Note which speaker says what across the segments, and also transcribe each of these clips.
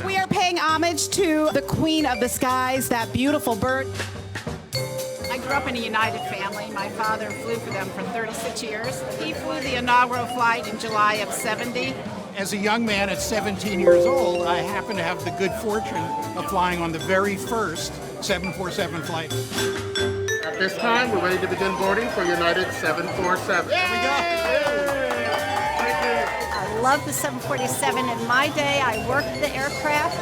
Speaker 1: We are paying homage to the Queen of the Skies, that beautiful bird. I grew up in a United family. My father flew for them for 36 years. He flew the inaugural flight in July of '70.
Speaker 2: As a young man at 17 years old, I happened to have the good fortune of flying on the very first 747 flight.
Speaker 3: At this time, we're ready to begin boarding for United 747.
Speaker 2: There we go.
Speaker 4: I love the 747. In my day, I worked the aircraft.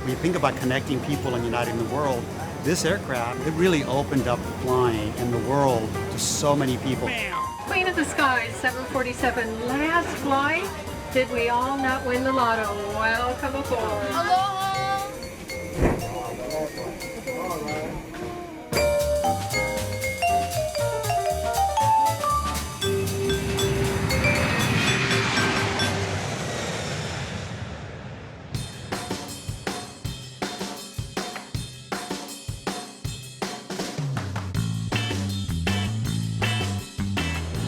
Speaker 5: When you think about connecting people and uniting the world, this aircraft, it really opened up flying in the world to so many people.
Speaker 6: Queen of the Skies, 747, last flight. Did we all not win the lotto? Welcome aboard.
Speaker 4: Hello.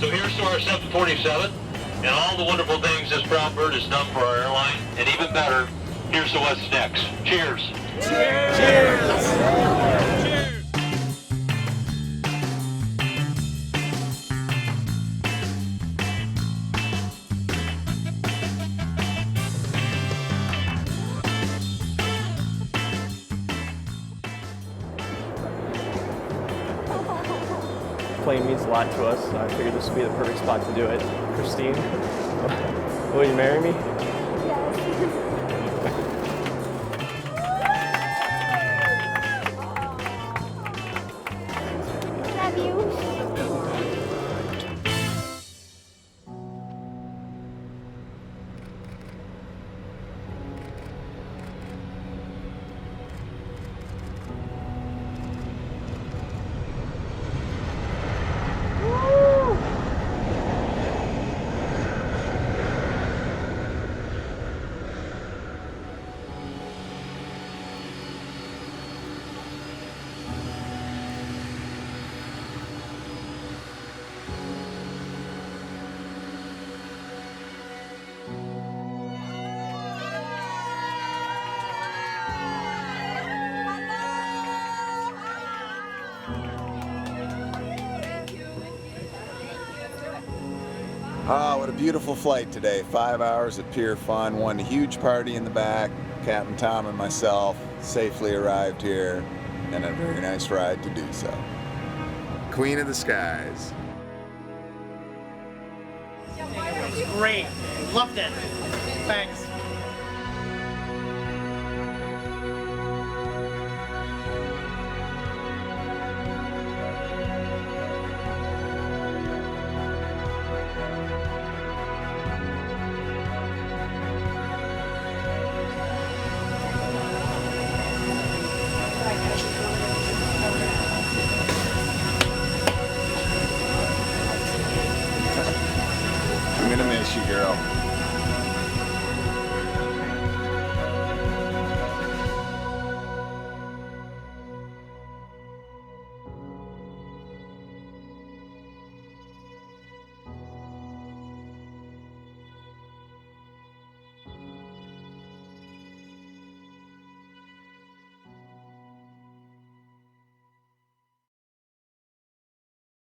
Speaker 7: So here's to our 747 and all the wonderful things this brown bird has done for our airline. And even better, here's to what's next. Cheers.
Speaker 2: Cheers. Cheers.
Speaker 8: Plane means a lot to us, so I figured this would be the perfect spot to do it. Christine, will you marry me?
Speaker 4: Love you.
Speaker 9: Ah, what a beautiful flight today. 5 hours at Pier Fun, one huge party in the back. Captain Tom and myself safely arrived here, and a very nice ride to do so. Queen of the Skies.
Speaker 10: It was great. Loved it. Thanks.
Speaker 9: I'm gonna miss you, girl.